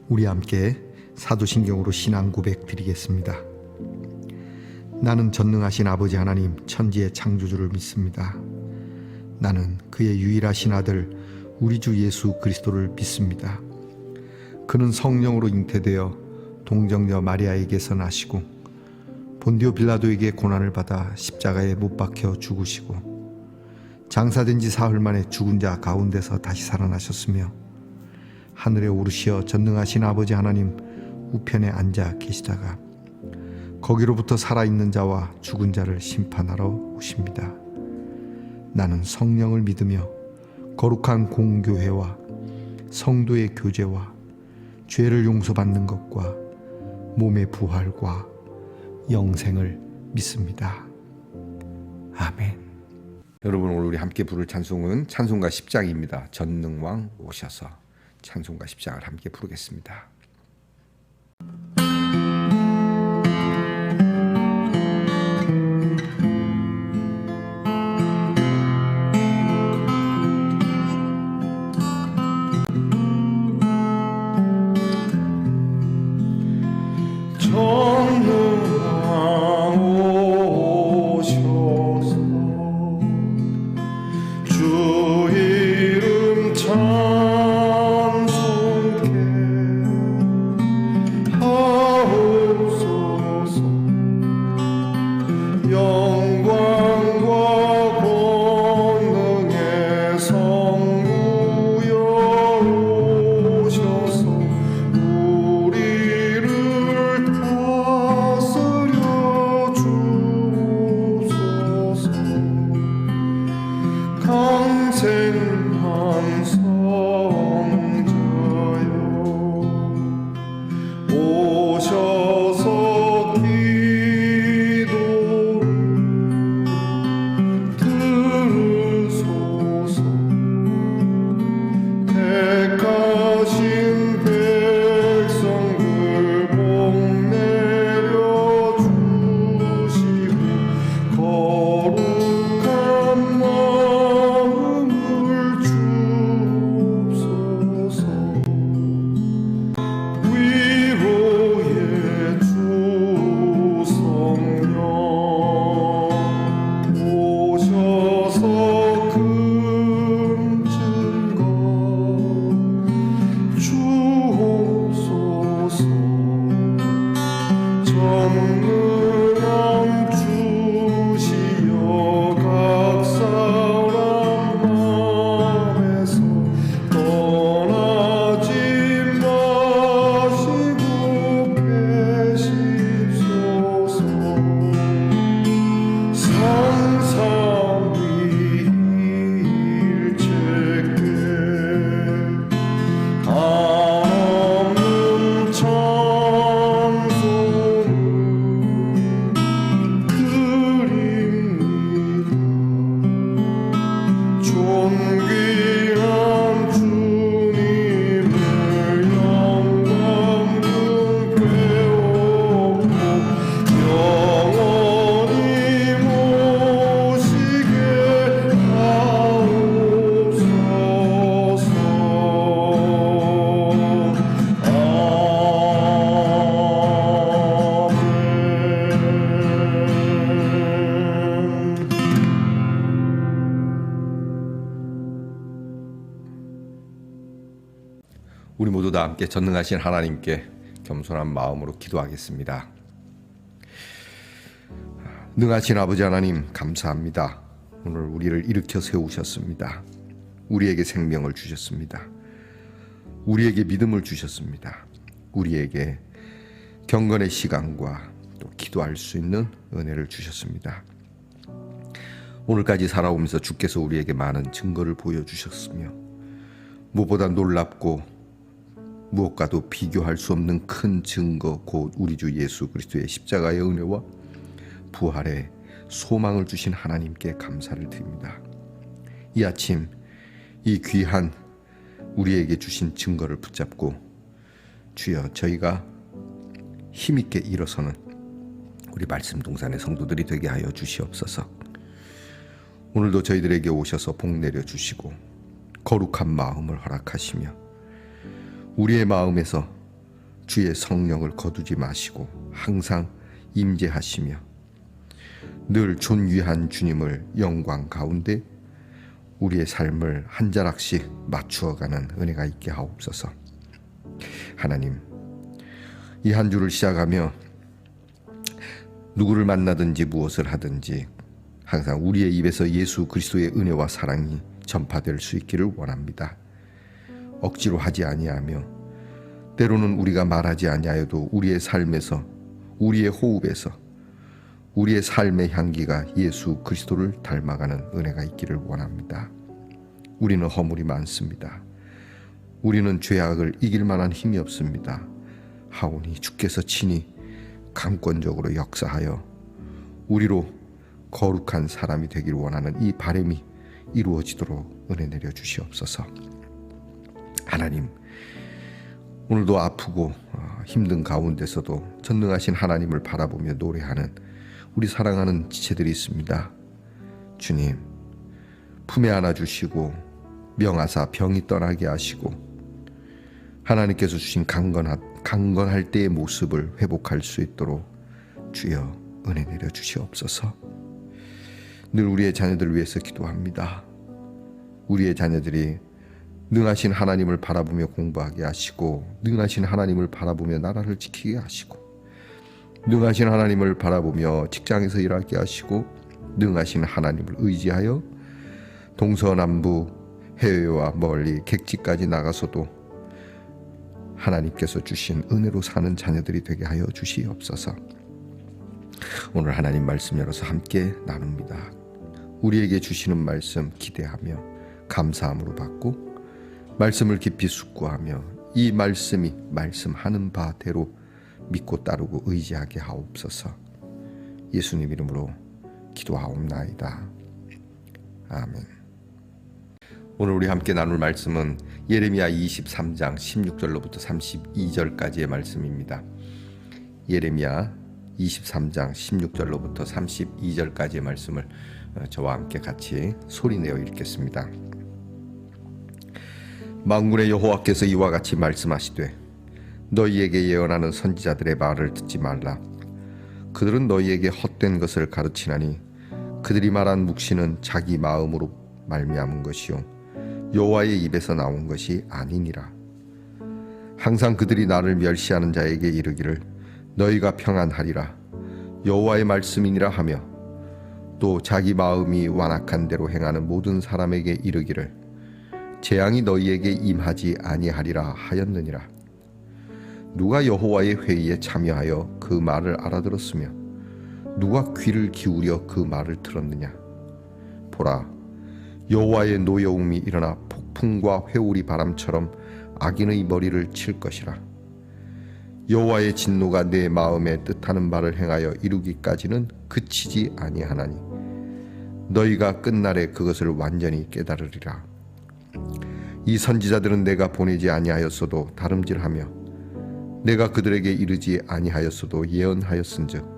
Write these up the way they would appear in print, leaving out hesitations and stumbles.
우리 함께 사도신경으로 신앙 고백 드리겠습니다. 나는 전능하신 아버지 하나님 천지의 창조주를 믿습니다. 나는 그의 유일하신 아들 우리 주 예수 그리스도를 믿습니다. 그는 성령으로 잉태되어 동정녀 마리아에게서 나시고 본디오 빌라도에게 고난을 받아 십자가에 못 박혀 죽으시고 장사된 지 사흘 만에 죽은 자 가운데서 다시 살아나셨으며 하늘에 오르시어 전능하신 아버지 하나님 우편에 앉아 계시다가 거기로부터 살아있는 자와 죽은 자를 심판하러 오십니다. 나는 성령을 믿으며 거룩한 공교회와 성도의 교제와 죄를 용서받는 것과 몸의 부활과 영생을 믿습니다. 아멘. 여러분, 오늘 우리 함께 부를 찬송은 찬송가 10장입니다. 전능왕 오셔서 찬송가 10장을 함께 부르겠습니다. 우리 모두 다 함께 전능하신 하나님께 겸손한 마음으로 기도하겠습니다. 능하신 아버지 하나님, 감사합니다. 오늘 우리를 일으켜 세우셨습니다. 우리에게 생명을 주셨습니다. 우리에게 믿음을 주셨습니다. 우리에게 경건의 시간과 또 기도할 수 있는 은혜를 주셨습니다. 오늘까지 살아오면서 주께서 우리에게 많은 증거를 보여주셨으며 무엇보다 놀랍고 무엇과도 비교할 수 없는 큰 증거, 곧 우리 주 예수 그리스도의 십자가의 은혜와 부활의 소망을 주신 하나님께 감사를 드립니다. 이 아침 이 귀한 우리에게 주신 증거를 붙잡고 주여, 저희가 힘있게 일어서는 우리 말씀 동산의 성도들이 되게 하여 주시옵소서. 오늘도 저희들에게 오셔서 복 내려 주시고 거룩한 마음을 허락하시며 우리의 마음에서 주의 성령을 거두지 마시고 항상 임재하시며 늘 존귀한 주님을 영광 가운데 우리의 삶을 한 자락씩 맞추어가는 은혜가 있게 하옵소서. 하나님, 이 한 주를 시작하며 누구를 만나든지 무엇을 하든지 항상 우리의 입에서 예수 그리스도의 은혜와 사랑이 전파될 수 있기를 원합니다. 억지로 하지 아니하며 때로는 우리가 말하지 아니하여도 우리의 삶에서, 우리의 호흡에서 우리의 삶의 향기가 예수 그리스도를 닮아가는 은혜가 있기를 원합니다. 우리는 허물이 많습니다. 우리는 죄악을 이길 만한 힘이 없습니다. 하오니 주께서 친히 강권적으로 역사하여 우리로 거룩한 사람이 되기를 원하는 이 바람이 이루어지도록 은혜 내려 주시옵소서. 하나님, 오늘도 아프고 힘든 가운데서도 전능하신 하나님을 바라보며 노래하는 우리 사랑하는 지체들이 있습니다. 주님, 품에 안아주시고 명하사 병이 떠나게 하시고 하나님께서 주신 강건할 때의 모습을 회복할 수 있도록 주여 은혜 내려 주시옵소서. 늘 우리의 자녀들을 위해서 기도합니다. 우리의 자녀들이 능하신 하나님을 바라보며 공부하게 하시고 능하신 하나님을 바라보며 나라를 지키게 하시고 능하신 하나님을 바라보며 직장에서 일하게 하시고 능하신 하나님을 의지하여 동서남부 해외와 멀리 객지까지 나가서도 하나님께서 주신 은혜로 사는 자녀들이 되게 하여 주시옵소서. 오늘 하나님 말씀 열어서 함께 나눕니다. 우리에게 주시는 말씀 기대하며 감사함으로 받고 말씀을 깊이 숙고하며 이 말씀이 말씀하는 바대로 믿고 따르고 의지하게 하옵소서. 예수님 이름으로 기도하옵나이다. 아멘. 오늘 우리 함께 나눌 말씀은 예레미야 23장 16절로부터 32절까지의 말씀입니다. 예레미야 23장 16절로부터 32절까지의 말씀을 저와 함께 같이 소리내어 읽겠습니다. 만군의 여호와께서 이와 같이 말씀하시되 너희에게 예언하는 선지자들의 말을 듣지 말라. 그들은 너희에게 헛된 것을 가르치나니 그들이 말한 묵시는 자기 마음으로 말미암은 것이요 여호와의 입에서 나온 것이 아니니라. 항상 그들이 나를 멸시하는 자에게 이르기를 너희가 평안하리라 여호와의 말씀이니라 하며 또 자기 마음이 완악한 대로 행하는 모든 사람에게 이르기를 재앙이 너희에게 임하지 아니하리라 하였느니라. 누가 여호와의 회의에 참여하여 그 말을 알아들었으며 누가 귀를 기울여 그 말을 들었느냐. 보라, 여호와의 노여움이 일어나 폭풍과 회오리 바람처럼 악인의 머리를 칠 것이라. 여호와의 진노가 내 마음에 뜻하는 바를 행하여 이루기까지는 그치지 아니하나니 너희가 끝날에 그것을 완전히 깨달으리라. 이 선지자들은 내가 보내지 아니하였어도 다름질하며 내가 그들에게 이르지 아니하였어도 예언하였은즉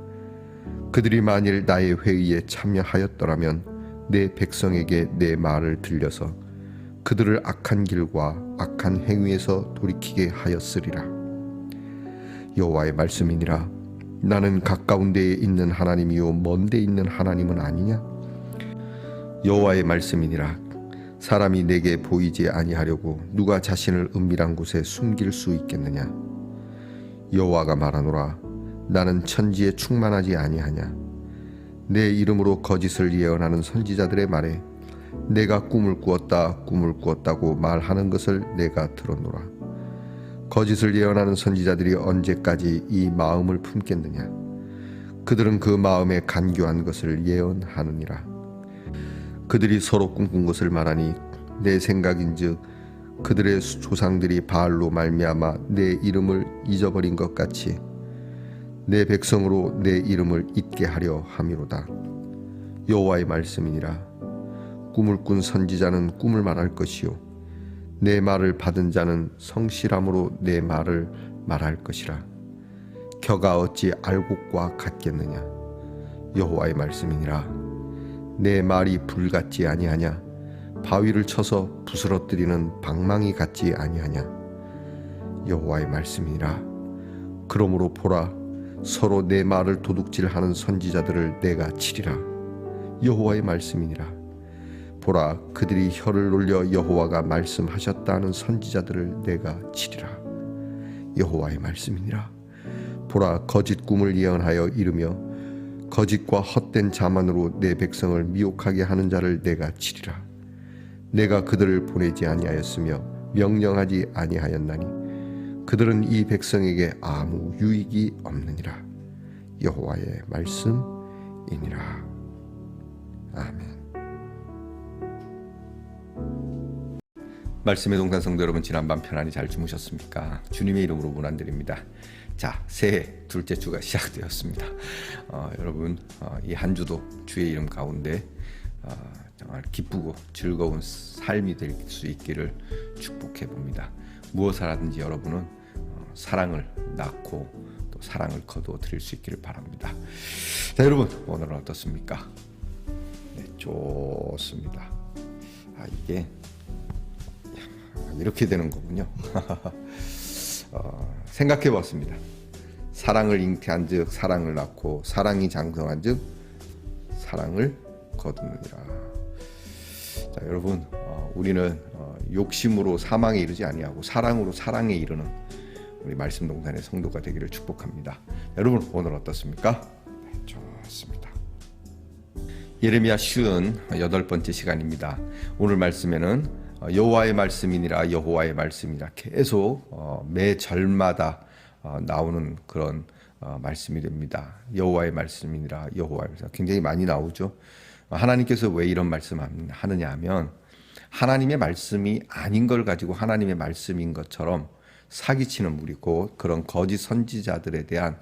그들이 만일 나의 회의에 참여하였더라면 내 백성에게 내 말을 들려서 그들을 악한 길과 악한 행위에서 돌이키게 하였으리라. 여호와의 말씀이니라. 나는 가까운 데에 있는 하나님이요 먼 데에 있는 하나님은 아니냐. 여호와의 말씀이니라. 사람이 내게 보이지 아니하려고 누가 자신을 은밀한 곳에 숨길 수 있겠느냐. 여호와가 말하노라. 나는 천지에 충만하지 아니하냐. 내 이름으로 거짓을 예언하는 선지자들의 말에 내가 꿈을 꾸었다고 말하는 것을 내가 들었노라. 거짓을 예언하는 선지자들이 언제까지 이 마음을 품겠느냐. 그들은 그 마음에 간교한 것을 예언하느니라. 그들이 서로 꿈꾼 것을 말하니 내 생각인즉 그들의 조상들이 바알로 말미암아 내 이름을 잊어버린 것 같이 내 백성으로 내 이름을 잊게 하려 함이로다. 여호와의 말씀이니라. 꿈을 꾼 선지자는 꿈을 말할 것이요 내 말을 받은 자는 성실함으로 내 말을 말할 것이라. 겨가 어찌 알곡과 같겠느냐. 여호와의 말씀이니라. 내 말이 불 같지 아니하냐. 바위를 쳐서 부스러뜨리는 방망이 같지 아니하냐. 여호와의 말씀이니라. 그러므로 보라, 서로 내 말을 도둑질하는 선지자들을 내가 치리라. 여호와의 말씀이니라. 보라, 그들이 혀를 놀려 여호와가 말씀하셨다는 선지자들을 내가 치리라. 여호와의 말씀이니라. 보라, 거짓 꿈을 예언하여 이르며 거짓과 헛된 자만으로 내 백성을 미혹하게 하는 자를 내가 치리라. 내가 그들을 보내지 아니하였으며 명령하지 아니하였나니 그들은 이 백성에게 아무 유익이 없느니라. 여호와의 말씀이니라. 아멘. 말씀의 동산 성도 여러분, 지난밤 편안히 잘 주무셨습니까? 주님의 이름으로 문안드립니다. 자, 새해 둘째 주가 시작되었습니다. 여러분, 이 한 주도 주의 이름 가운데 정말 기쁘고 즐거운 삶이 될 수 있기를 축복해 봅니다. 무엇을 하든지 여러분은 사랑을 낳고 또 사랑을 거두어 드릴 수 있기를 바랍니다. 자, 여러분, 오늘은 어떻습니까? 네, 좋습니다. 이게 이렇게 되는 거군요. 생각해 봤습니다. 사랑을 잉태한 즉 사랑을 낳고 사랑이 장성한 즉 사랑을 거두느니라. 자, 여러분, 우리는 욕심으로 사망에 이르지 아니하고 사랑으로 사랑에 이르는 우리 말씀 동산의 성도가 되기를 축복합니다. 여러분, 오늘 어떻습니까? 네, 좋습니다. 예레미야 58번째 시간입니다. 오늘 말씀에는 여호와의 말씀이니라, 여호와의 말씀이라 계속 매 절마다 나오는 그런 말씀이 됩니다. 여호와의 말씀이니라, 여호와의 말씀. 굉장히 많이 나오죠. 하나님께서 왜 이런 말씀 하느냐 하면 하나님의 말씀이 아닌 걸 가지고 하나님의 말씀인 것처럼 사기치는 무리고 그런 거짓 선지자들에 대한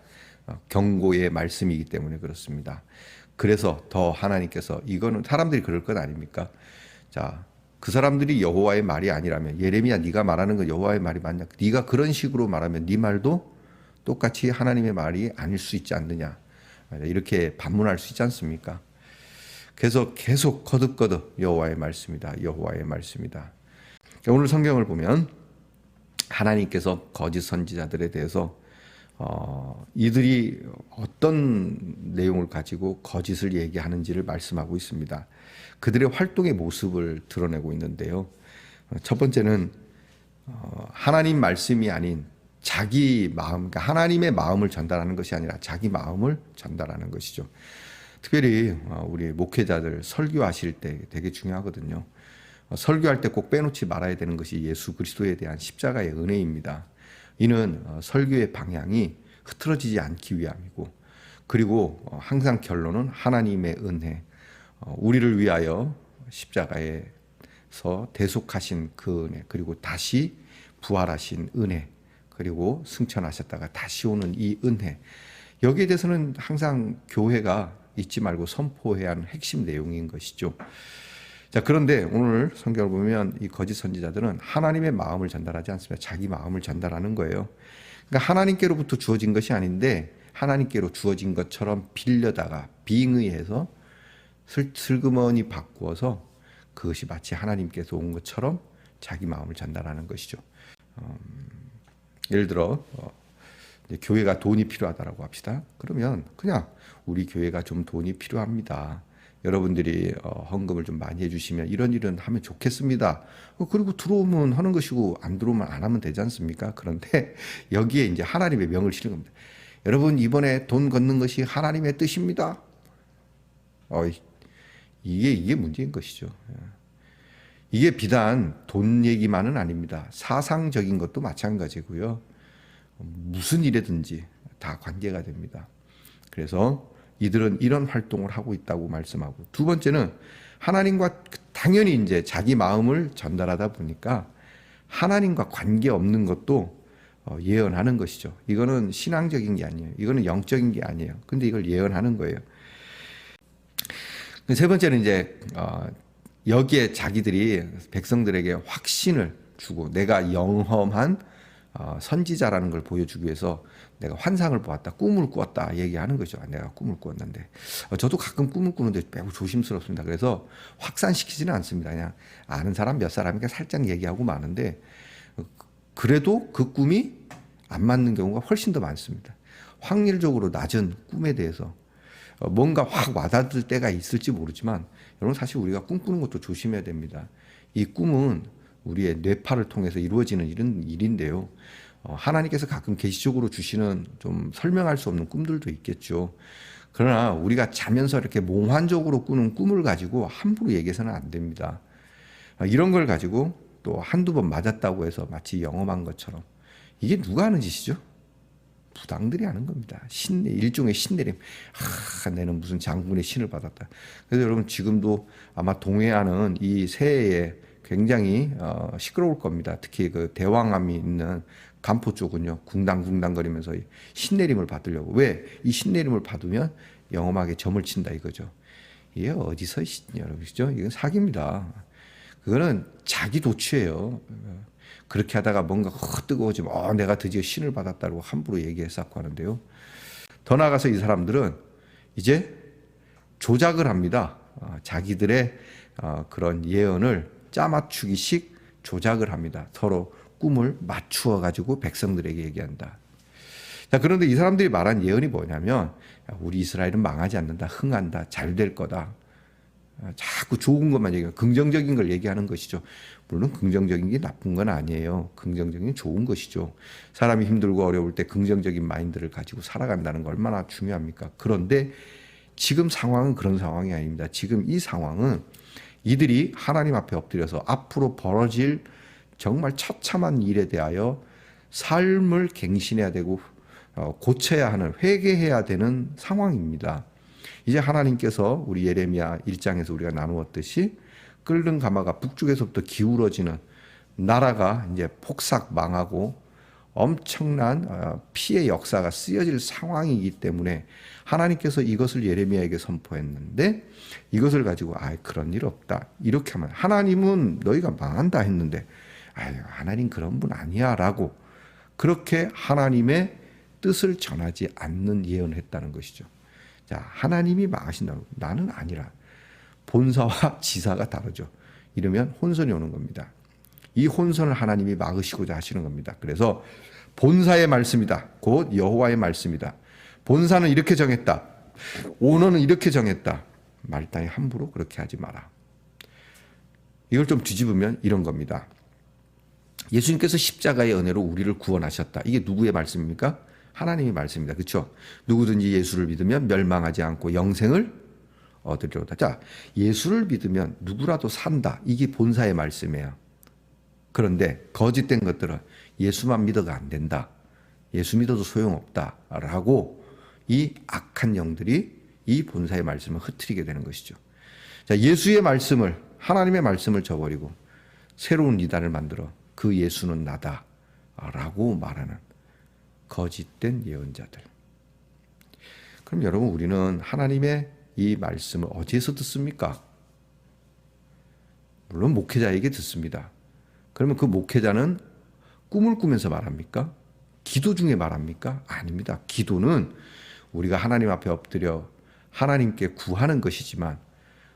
경고의 말씀이기 때문에 그렇습니다. 그래서 더 하나님께서, 이거는 사람들이 그럴 것 아닙니까? 자, 그 사람들이 여호와의 말이 아니라면, 예레미야 네가 말하는 건 여호와의 말이 맞냐? 네가 그런 식으로 말하면 네 말도 똑같이 하나님의 말이 아닐 수 있지 않느냐? 이렇게 반문할 수 있지 않습니까? 그래서 계속 거듭거듭 여호와의 말씀이다, 여호와의 말씀이다. 오늘 성경을 보면 하나님께서 거짓 선지자들에 대해서 이들이 어떤 내용을 가지고 거짓을 얘기하는지를 말씀하고 있습니다. 그들의 활동의 모습을 드러내고 있는데요. 첫 번째는 하나님 말씀이 아닌 자기 마음, 그러니까 하나님의 마음을 전달하는 것이 아니라 자기 마음을 전달하는 것이죠. 특별히 우리 목회자들 설교하실 때 되게 중요하거든요. 설교할 때 꼭 빼놓지 말아야 되는 것이 예수 그리스도에 대한 십자가의 은혜입니다. 이는 설교의 방향이 흐트러지지 않기 위함이고, 그리고 항상 결론은 하나님의 은혜, 우리를 위하여 십자가에서 대속하신 그 은혜, 그리고 다시 부활하신 은혜, 그리고 승천하셨다가 다시 오는 이 은혜, 여기에 대해서는 항상 교회가 잊지 말고 선포해야 하는 핵심 내용인 것이죠. 자, 그런데 오늘 성경을 보면 이 거짓 선지자들은 하나님의 마음을 전달하지 않습니다. 자기 마음을 전달하는 거예요. 그러니까 하나님께로부터 주어진 것이 아닌데 하나님께로 주어진 것처럼 빌려다가 빙의해서 슬그머니 바꾸어서 그것이 마치 하나님께서 온 것처럼 자기 마음을 전달하는 것이죠. 예를 들어 교회가 돈이 필요하다라고 합시다. 그러면 그냥 우리 교회가 좀 돈이 필요합니다. 여러분들이 헌금을 좀 많이 해주시면 이런 일은 하면 좋겠습니다. 그리고 들어오면 하는 것이고 안 들어오면 안 하면 되지 않습니까? 그런데 여기에 이제 하나님의 명을 실은 겁니다. 여러분, 이번에 돈 걷는 것이 하나님의 뜻입니다. 이게 문제인 것이죠. 이게 비단 돈 얘기만은 아닙니다. 사상적인 것도 마찬가지고요. 무슨 일이든지 다 관계가 됩니다. 그래서 이들은 이런 활동을 하고 있다고 말씀하고, 두 번째는 하나님과 당연히 이제 자기 마음을 전달하다 보니까 하나님과 관계 없는 것도 예언하는 것이죠. 이거는 신앙적인 게 아니에요. 이거는 영적인 게 아니에요. 근데 이걸 예언하는 거예요. 세 번째는 이제 여기에 자기들이 백성들에게 확신을 주고 내가 영험한 선지자라는 걸 보여주기 위해서 내가 환상을 보았다, 꿈을 꾸었다 얘기하는 거죠. 내가 꿈을 꾸었는데, 저도 가끔 꿈을 꾸는데 매우 조심스럽습니다. 그래서 확산시키지는 않습니다. 그냥 아는 사람 몇 사람이니까 살짝 얘기하고 마는데, 그래도 그 꿈이 안 맞는 경우가 훨씬 더 많습니다. 확률적으로 낮은 꿈에 대해서 뭔가 확 와닿을 때가 있을지 모르지만 여러분 사실 우리가 꿈꾸는 것도 조심해야 됩니다. 이 꿈은 우리의 뇌파를 통해서 이루어지는 이런 일인데요. 하나님께서 가끔 계시적으로 주시는 좀 설명할 수 없는 꿈들도 있겠죠. 그러나 우리가 자면서 이렇게 몽환적으로 꾸는 꿈을 가지고 함부로 얘기해서는 안 됩니다. 이런 걸 가지고 또 한두 번 맞았다고 해서 마치 영험한 것처럼 이게 누가 하는 짓이죠? 부당들이 하는 겁니다. 일종의 신내림. 내는 무슨 장군의 신을 받았다. 그래서 여러분 지금도 아마 동해안은 이 새해에 굉장히 시끄러울 겁니다. 특히 그 대왕암이 있는 간포 쪽은요, 궁당궁당거리면서 신내림을 받으려고. 왜? 이 신내림을 받으면 영험하게 점을 친다 이거죠. 이게 어디서 여러분이죠? 이건 사기입니다. 그거는 자기 도취예요. 그렇게 하다가 뭔가 뜨거워지면 내가 드디어 신을 받았다고 함부로 얘기했었고 하는데요. 더 나아가서 이 사람들은 이제 조작을 합니다. 자기들의 그런 예언을 짜맞추기식 조작을 합니다. 서로 꿈을 맞추어 가지고 백성들에게 얘기한다. 자, 그런데 이 사람들이 말한 예언이 뭐냐면 우리 이스라엘은 망하지 않는다. 흥한다. 잘 될 거다. 자꾸 좋은 것만 얘기하고 긍정적인 걸 얘기하는 것이죠. 물론 긍정적인 게 나쁜 건 아니에요. 긍정적인 게 좋은 것이죠. 사람이 힘들고 어려울 때 긍정적인 마인드를 가지고 살아간다는 거 얼마나 중요합니까? 그런데 지금 상황은 그런 상황이 아닙니다. 지금 이 상황은 이들이 하나님 앞에 엎드려서 앞으로 벌어질 정말 처참한 일에 대하여 삶을 갱신해야 되고 고쳐야 하는, 회개해야 되는 상황입니다. 이제 하나님께서 우리 예레미야 1장에서 우리가 나누었듯이 끓는 가마가 북쪽에서부터 기울어지는 나라가 이제 폭삭 망하고 엄청난 피해 역사가 쓰여질 상황이기 때문에 하나님께서 이것을 예레미야에게 선포했는데 이것을 가지고 그런 일 없다. 이렇게 하면 하나님은 너희가 망한다 했는데 하나님 그런 분 아니야 라고 그렇게 하나님의 뜻을 전하지 않는 예언을 했다는 것이죠. 자, 하나님이 망하신다고 나는 아니라 본사와 지사가 다르죠. 이러면 혼선이 오는 겁니다. 이 혼선을 하나님이 막으시고자 하시는 겁니다. 그래서 본사의 말씀이다. 곧 여호와의 말씀이다. 본사는 이렇게 정했다. 오너는 이렇게 정했다. 말단이 함부로 그렇게 하지 마라. 이걸 좀 뒤집으면 이런 겁니다. 예수님께서 십자가의 은혜로 우리를 구원하셨다. 이게 누구의 말씀입니까? 하나님의 말씀입니다. 그렇죠? 누구든지 예수를 믿으면 멸망하지 않고 영생을 얻으리로다. 자, 예수를 믿으면 누구라도 산다. 이게 본사의 말씀이에요. 그런데 거짓된 것들은 예수만 믿어가 안 된다. 예수 믿어도 소용없다라고 이 악한 영들이 이 본사의 말씀을 흐트리게 되는 것이죠. 자, 예수의 말씀을, 하나님의 말씀을 저버리고 새로운 이단을 만들어 그 예수는 나다라고 말하는 거짓된 예언자들. 그럼 여러분, 우리는 하나님의 이 말씀을 어디에서 듣습니까? 물론 목회자에게 듣습니다. 그러면 그 목회자는 꿈을 꾸면서 말합니까? 기도 중에 말합니까? 아닙니다. 기도는 우리가 하나님 앞에 엎드려 하나님께 구하는 것이지만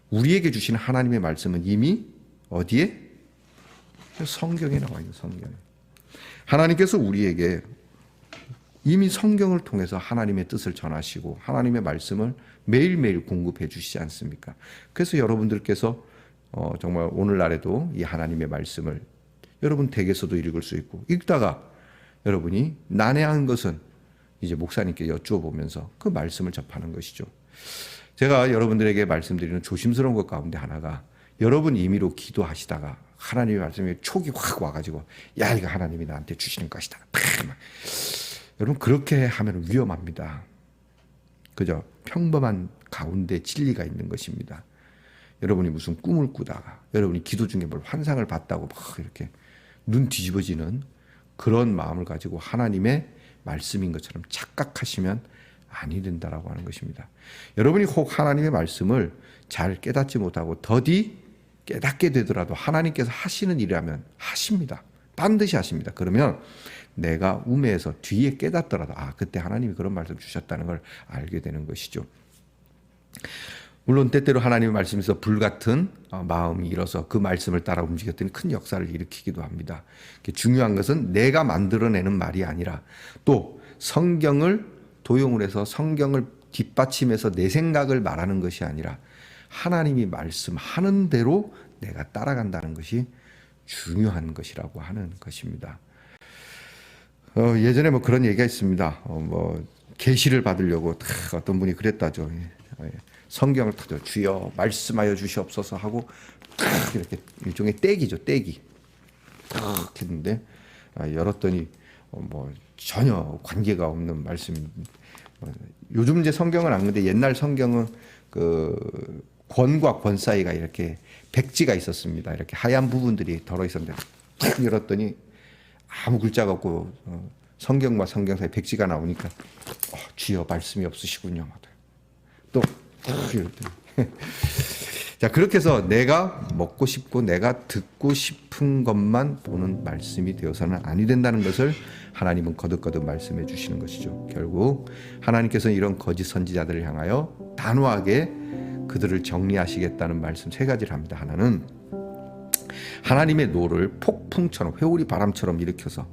우리에게 주신 하나님의 말씀은 이미 어디에? 성경에 나와 있는 성경에. 하나님께서 우리에게 이미 성경을 통해서 하나님의 뜻을 전하시고 하나님의 말씀을 매일매일 공급해 주시지 않습니까? 그래서 여러분들께서 정말 오늘날에도 이 하나님의 말씀을 여러분 댁에서도 읽을 수 있고 읽다가 여러분이 난해한 것은 이제 목사님께 여쭈어보면서 그 말씀을 접하는 것이죠. 제가 여러분들에게 말씀드리는 조심스러운 것 가운데 하나가 여러분 임의로 기도하시다가 하나님의 말씀이 촉이 확 와가지고 야 이거 하나님이 나한테 주시는 것이다. 여러분 그렇게 하면 위험합니다. 그저 평범한 가운데 진리가 있는 것입니다. 여러분이 무슨 꿈을 꾸다가 여러분이 기도 중에 뭘 환상을 봤다고 막 이렇게 눈 뒤집어지는 그런 마음을 가지고 하나님의 말씀인 것처럼 착각하시면 아니 된다라고 하는 것입니다. 여러분이 혹 하나님의 말씀을 잘 깨닫지 못하고 더디 깨닫게 되더라도 하나님께서 하시는 일이라면 하십니다. 반드시 하십니다. 그러면 내가 우매해서 뒤에 깨닫더라도 그때 하나님이 그런 말씀 주셨다는 걸 알게 되는 것이죠. 물론 때때로 하나님의 말씀에서 불같은 마음이 일어서 그 말씀을 따라 움직였더니 큰 역사를 일으키기도 합니다. 중요한 것은 내가 만들어내는 말이 아니라 또 성경을 도용을 해서 성경을 뒷받침해서 내 생각을 말하는 것이 아니라 하나님이 말씀하는 대로 내가 따라간다는 것이 중요한 것이라고 하는 것입니다. 예전에 뭐 그런 얘기가 있습니다. 계시를 받으려고 어떤 분이 그랬다죠. 성경을 타죠. 주여 말씀하여 주시옵소서 하고 이렇게 일종의 떼기죠. 떼기 했는데 열었더니 전혀 관계가 없는 말씀이. 요즘 이제 성경은 안 그런데 옛날 성경은 그 권과 권 사이가 이렇게 백지가 있었습니다. 이렇게 하얀 부분들이 덜어 있었는데 탁 열었더니 아무 글자가 없고 성경과 성경 사이 백지가 나오니까 주여 말씀이 없으시군요. 또 자, 그렇게 해서 내가 먹고 싶고 내가 듣고 싶은 것만 보는 말씀이 되어서는 아니 된다는 것을 하나님은 거듭거듭 말씀해 주시는 것이죠. 결국 하나님께서는 이런 거짓 선지자들을 향하여 단호하게 그들을 정리하시겠다는 말씀 세 가지를 합니다. 하나는 하나님의 노를 폭풍처럼 회오리 바람처럼 일으켜서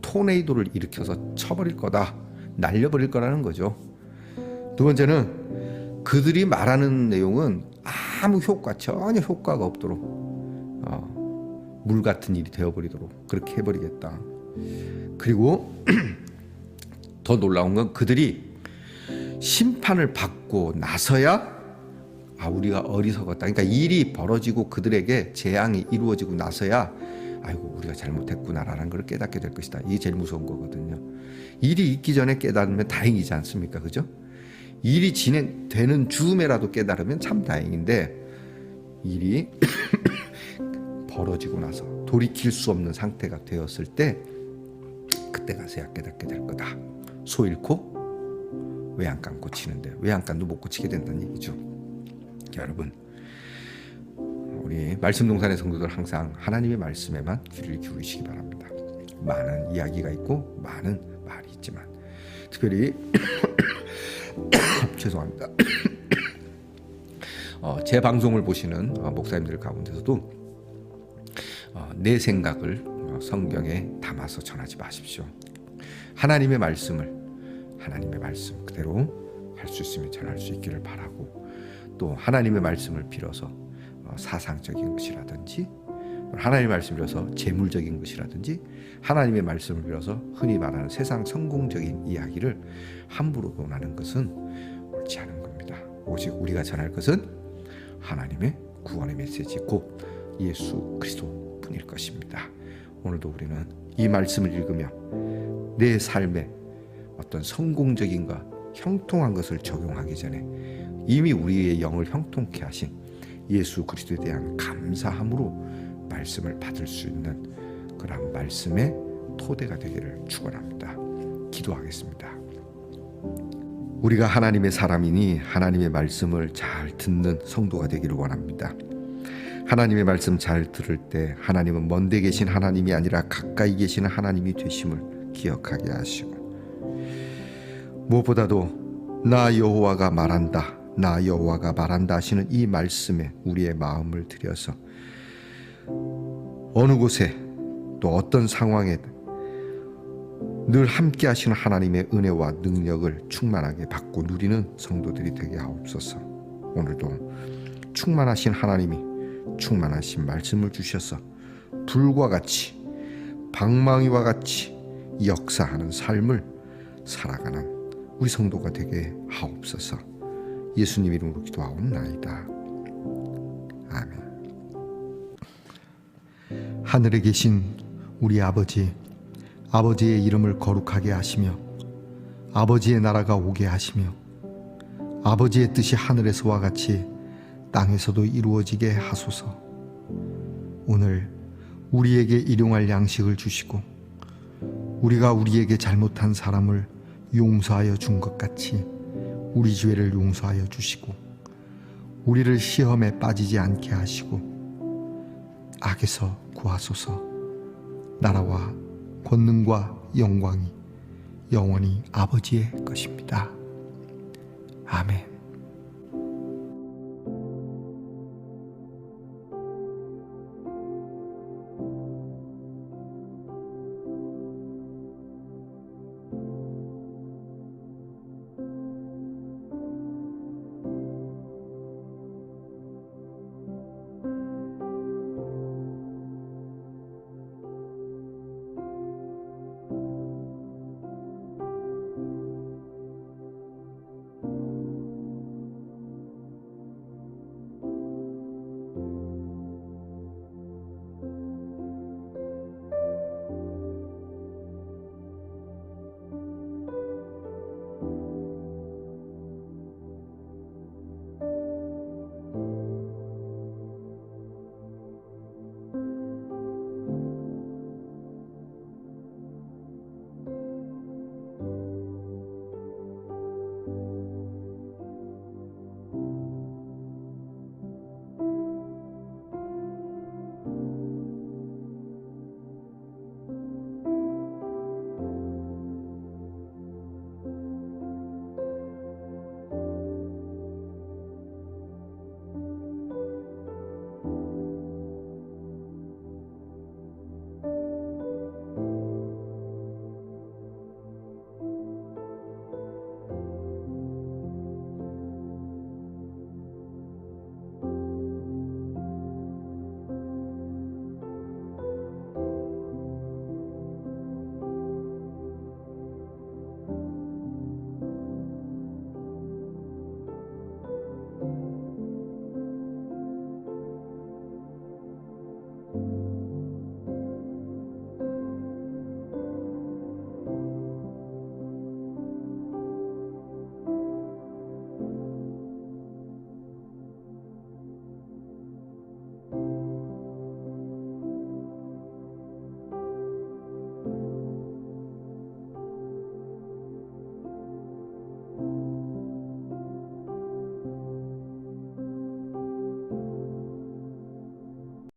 토네이도를 일으켜서 쳐버릴 거다, 날려버릴 거라는 거죠. 두 번째는 그들이 말하는 내용은 아무 효과, 전혀 효과가 없도록 물 같은 일이 되어버리도록 그렇게 해버리겠다. 그리고 더 놀라운 건 그들이 심판을 받고 나서야 우리가 어리석었다. 그러니까 일이 벌어지고 그들에게 재앙이 이루어지고 나서야 아이고 우리가 잘못했구나라는 걸 깨닫게 될 것이다. 이게 제일 무서운 거거든요. 일이 있기 전에 깨달으면 다행이지 않습니까? 그죠? 일이 진행되는 즈음에라도 깨달으면 참 다행인데 일이 벌어지고 나서 돌이킬 수 없는 상태가 되었을 때 그때 가서야 깨닫게 될 거다. 소 잃고 외양간 고치는데 외양간도 못 고치게 된다는 얘기죠. 여러분, 우리 말씀동산의 성도들 항상 하나님의 말씀에만 귀를 기울이시기 바랍니다. 많은 이야기가 있고 많은 말이 있지만 특별히 죄송합니다. 제 방송을 보시는 목사님들 가운데서도 내 생각을 성경에 담아서 전하지 마십시오. 하나님의 말씀을 하나님의 말씀 그대로 할 수 있으면 전할 수 있기를 바라고, 또 하나님의 말씀을 빌어서 사상적인 것이라든지 하나님의 말씀을 빌어서 재물적인 것이라든지 하나님의 말씀을 빌어서 흔히 말하는 세상 성공적인 이야기를 함부로 논하는 것은 옳지 않은 겁니다. 오직 우리가 전할 것은 하나님의 구원의 메시지 곧 예수 그리스도 뿐일 것입니다. 오늘도 우리는 이 말씀을 읽으며 내 삶에 어떤 성공적인과 형통한 것을 적용하기 전에 이미 우리의 영을 형통케 하신 예수 그리스도에 대한 감사함으로 말씀을 받을 수 있는 그런 말씀의 토대가 되기를 축원합니다. 기도하겠습니다. 우리가 하나님의 사람이니 하나님의 말씀을 잘 듣는 성도가 되기를 원합니다. 하나님의 말씀 잘 들을 때 하나님은 먼데 계신 하나님이 아니라 가까이 계시는 하나님이 되심을 기억하게 하시고, 무엇보다도 나 여호와가 말한다, 나 여호와가 말한다 하시는 이 말씀에 우리의 마음을 들여서 어느 곳에 또 어떤 상황에 늘 함께 하시는 하나님의 은혜와 능력을 충만하게 받고 누리는 성도들이 되게 하옵소서. 오늘도 충만하신 하나님이 충만하신 말씀을 주셔서 불과 같이 방망이와 같이 역사하는 삶을 살아가는 우리 성도가 되게 하옵소서. 예수님 이름으로 기도하옵나이다. 아멘. 하늘에 계신 우리 아버지, 아버지의 이름을 거룩하게 하시며 아버지의 나라가 오게 하시며 아버지의 뜻이 하늘에서와 같이 땅에서도 이루어지게 하소서. 오늘 우리에게 일용할 양식을 주시고 우리가 우리에게 잘못한 사람을 용서하여 준 것 같이 우리 죄를 용서하여 주시고 우리를 시험에 빠지지 않게 하시고 악에서 구하소서. 나라와 권능과 영광이 영원히 아버지의 것입니다. 아멘.